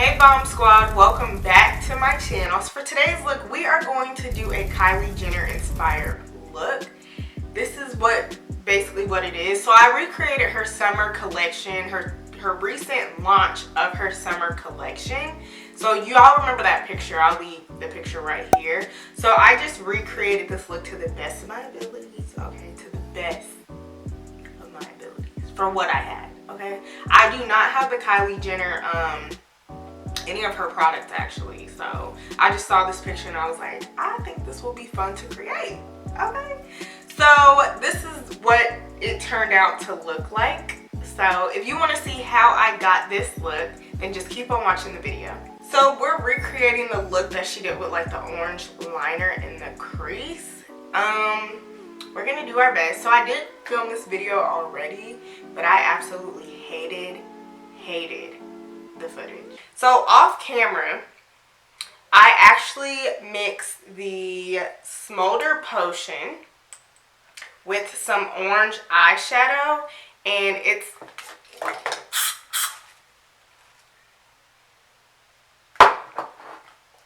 Hey B.O.M Squad, welcome back to my channel. So for today's look, we are going to do a Kylie Jenner inspired look. This is basically what it is. So I recreated her summer collection, her recent launch of her summer collection. So you all remember that picture. I'll leave the picture right here. So I just recreated this look to the best of my abilities, okay? To the best of my abilities for what I had, okay? I do not have the Kylie Jenner, any of her products actually. So I just saw this picture and I was like, I think this will be fun to create, okay? So this is what it turned out to look like. So if you want to see how I got this look, then just keep on watching the video. So we're recreating the look that she did with like the orange liner in the crease. We're gonna do our best. So I did film this video already, but I absolutely hated the footage. So off camera, I actually mixed the Smolder potion with some orange eyeshadow, and it's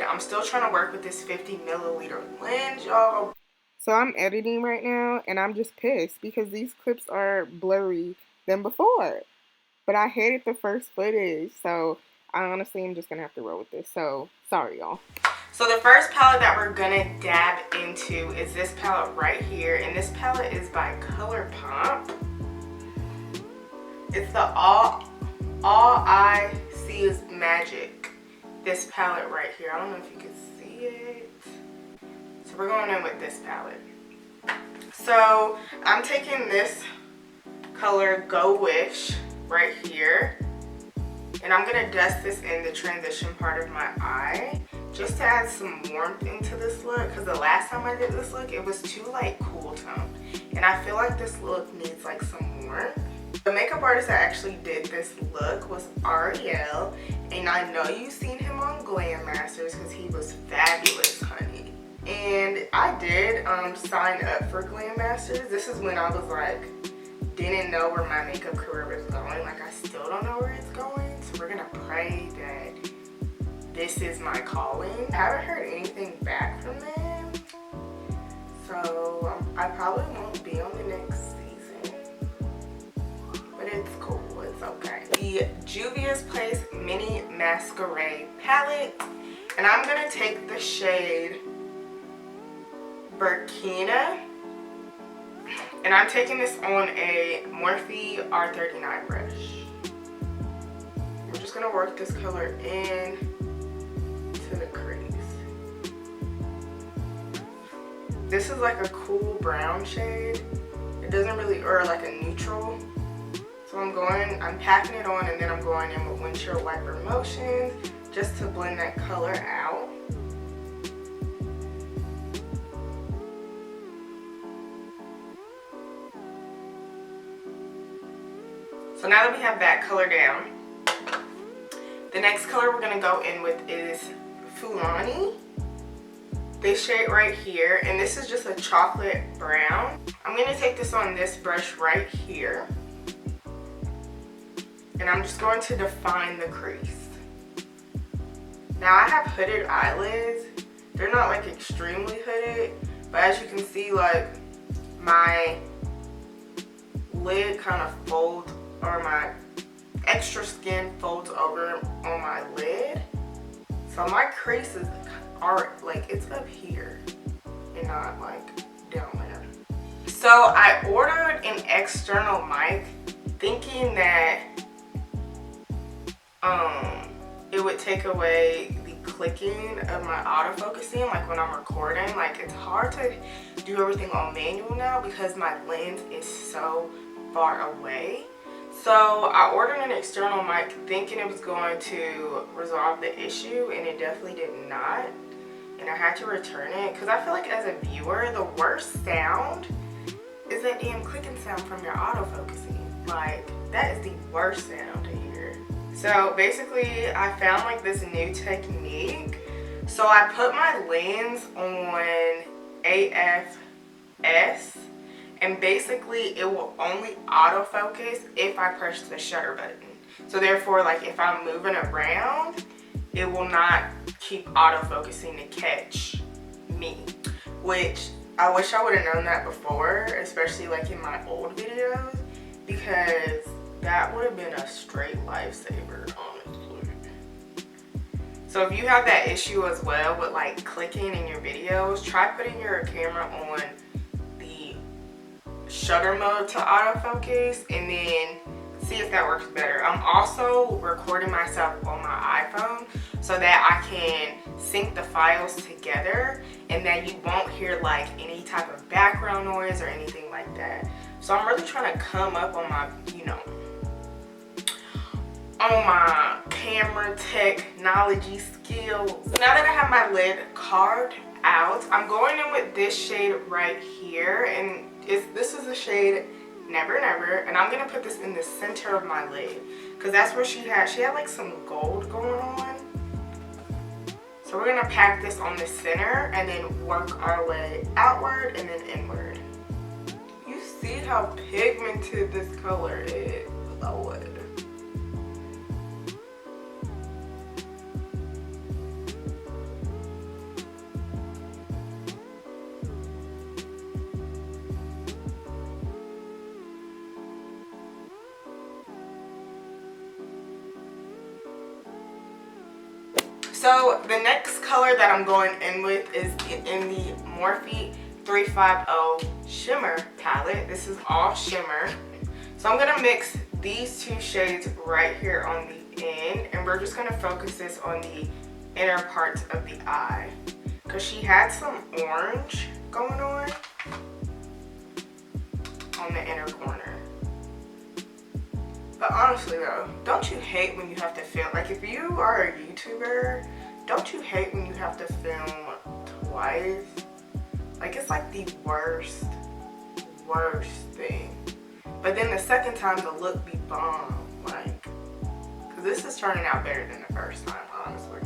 I'm still trying to work with this 50 milliliter lens, y'all. So I'm editing right now and I'm just pissed because these clips are blurry than before. But I hated the first footage, so I honestly am just gonna have to roll with this. So sorry, y'all. So the first palette that we're gonna dab into is this palette right here, and this palette is by Colourpop. It's the All I See Is Magic. This palette right here. I don't know if you can see it. So we're going in with this palette. So I'm taking this color Go Wish right here, and I'm gonna dust this in the transition part of my eye just to add some warmth into this look, because the last time I did this look it was too like cool tone, and I feel like this look needs like some warmth. The makeup artist that actually did this look was Ariel, and I know you've seen him on Glam Masters because he was fabulous, honey. And I did sign up for Glam Masters. This is when I was like, didn't know where my makeup career was going. Like, I still don't know where it's going. So we're gonna pray that this is my calling. I haven't heard anything back from them, so I probably won't be on the next season, but it's cool, it's okay. The Juvias Place Mini Masquerade palette, and I'm gonna take the shade Burkina, and I'm taking this on a Morphe R39 brush. We're just gonna work this color in to the crease. This is like a cool brown shade. It doesn't really, or like a neutral. So I'm packing it on, and then I'm going in with windshield wiper motions just to blend that color out. So now that we have that color down, the next color we're gonna go in with is Fawn. This shade right here, and this is just a chocolate brown. I'm gonna take this on this brush right here, and I'm just going to define the crease. Now I have hooded eyelids. They're not like extremely hooded, but as you can see, like my lid kind of folds, or my extra skin folds over on my lid. So my creases are like, it's up here and not like down there. So I ordered an external mic thinking that it would take away the clicking of my autofocusing, like when I'm recording. Like, it's hard to do everything on manual now because my lens is so far away. So I ordered an external mic thinking it was going to resolve the issue, and it definitely did not. And I had to return it because I feel like as a viewer, the worst sound is that damn clicking sound from your autofocusing. Like, that is the worst sound to hear. So basically, I found like this new technique. So I put my lens on AFS, and basically it will only autofocus if I push the shutter button. So therefore, like if I'm moving around, it will not keep autofocusing to catch me, which I wish I would have known that before, especially like in my old videos, because that would have been a straight lifesaver, honestly. So if you have that issue as well with like clicking in your videos, try putting your camera on the shutter mode to autofocus and then see if that works better. I'm also recording myself on my iPhone so that I can sync the files together and then you won't hear like any type of background noise or anything like that. So I'm really trying to come up on my, you know, on my camera technology skills. Now that I have my lid carved out, I'm going in with this shade right here, and this is the shade Never Never, and I'm gonna put this in the center of my lid because that's where she had like some gold going on. So we're gonna pack this on the center and then work our way outward and then inward. You see how pigmented this color is, Lord. So the next color that I'm going in with is in the Morphe 350 Shimmer palette. This is all shimmer. So I'm gonna mix these two shades right here on the end, and we're just gonna focus this on the inner parts of the eye because she had some orange going on the inner corner. But honestly though, don't you hate when you have to film? Like if you are a YouTuber, don't you hate when you have to film twice? Like it's like the worst thing. But then the second time the look be bomb. Like, cause this is turning out better than the first time, honestly.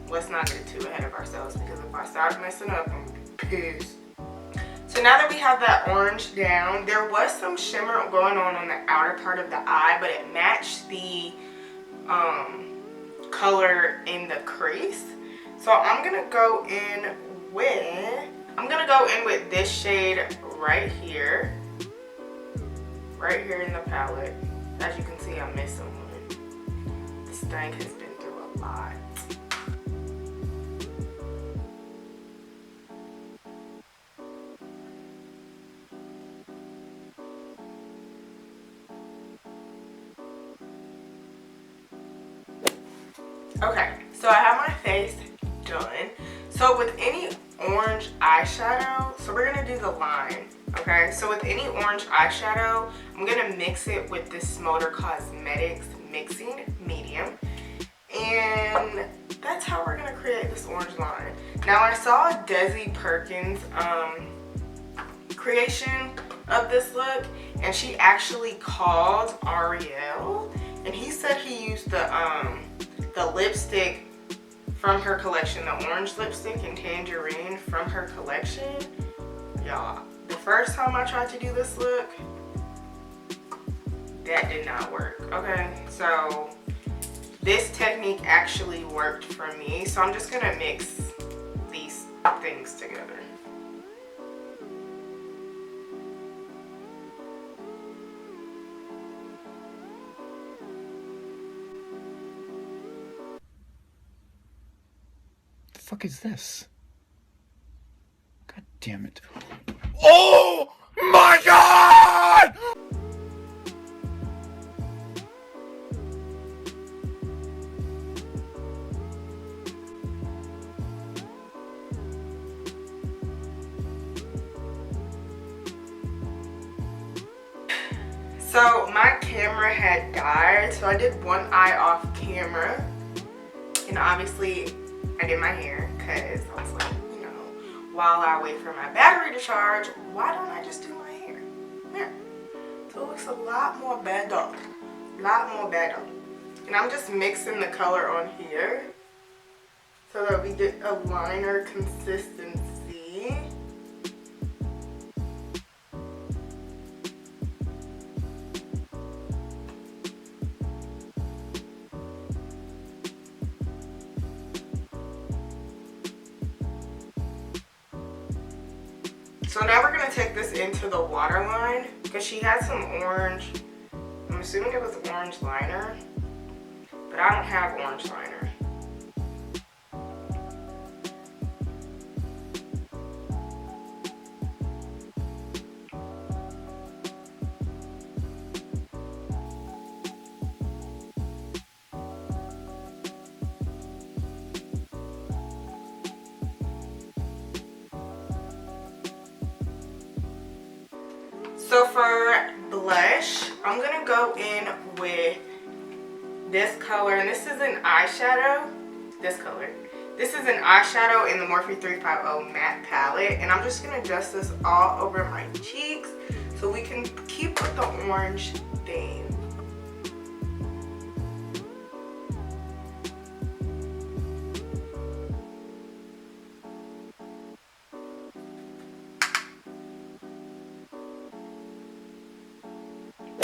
Let's not get too ahead of ourselves because if I start messing up, I'm gonna be pissed. So now that we have that orange down, there was some shimmer going on the outer part of the eye, but it matched the color in the crease. So I'm gonna go in with this shade right here in the palette. As you can see, I'm missing one. This thing has been through a lot. Okay, so I have my face done. So with any orange eyeshadow, so we're gonna do the line, okay? So with any orange eyeshadow, I'm gonna mix it with this Smolder Cosmetics Mixing Medium. And that's how we're gonna create this orange line. Now I saw Desi Perkins' creation of this look, and she actually called Ariel, and he said he used the lipstick from her collection, the orange lipstick and tangerine from her collection. Y'all, the first time I tried to do this look, that did not work, okay? So this technique actually worked for me, so I'm just gonna mix these things together. The fuck is this? God damn it. Oh my god! So my camera had died, so I did one eye off camera, and obviously I did my hair because I was like, you know, while I wait for my battery to charge, why don't I just do my hair? Yeah. So it looks a lot more better. And I'm just mixing the color on here so that we get a liner consistency. So now we're going to take this into the waterline because she had some orange. I'm assuming it was orange liner, but I don't have orange liner. So for blush, I'm going to go in with this color, and this is an eyeshadow. This color. This is an eyeshadow in the Morphe 350 matte palette, and I'm just going to dust this all over my cheeks so we can keep with the orange theme.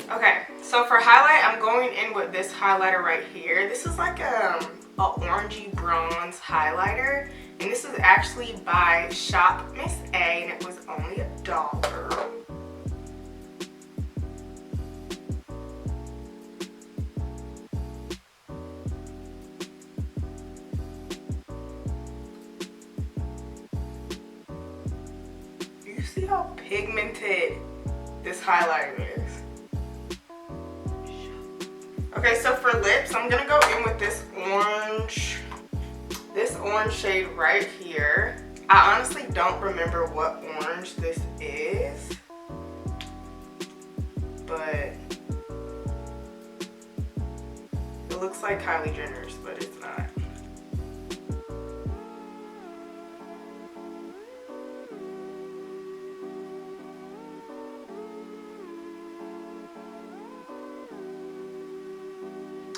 Okay, so for highlight, I'm going in with this highlighter right here. This is like a orangey bronze highlighter, and this is actually by Shop Miss A, and it was only $1. You see how pigmented this highlighter is? Okay, so for lips, I'm gonna go in with this orange shade right here. I honestly don't remember what orange this is, but it looks like Kylie Jenner's, but it's not.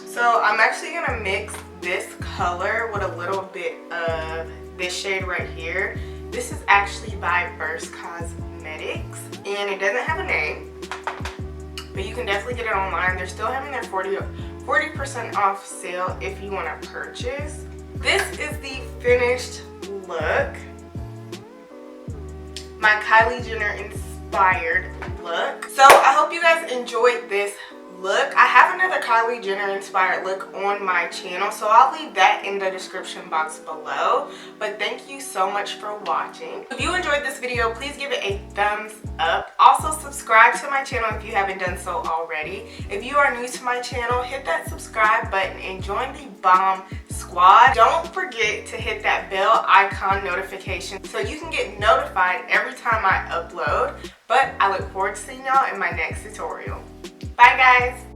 So I'm actually gonna mix this color with a little bit of this shade right here. This is actually by Burst Cosmetics, and it doesn't have a name, but you can definitely get it online. They're still having their 40% off sale if you want to purchase. This is the finished look. My Kylie Jenner inspired look. So I hope you guys enjoyed this look. I have another Kylie Jenner inspired look on my channel, so I'll leave that in the description box below. But thank you so much for watching. If you enjoyed this video, please give it a thumbs up. Also subscribe to my channel if you haven't done so already. If you are new to my channel, hit that subscribe button and join the B.O.M B Squad. Don't forget to hit that bell icon notification so you can get notified every time I upload. But I look forward to seeing y'all in my next tutorial. Bye guys!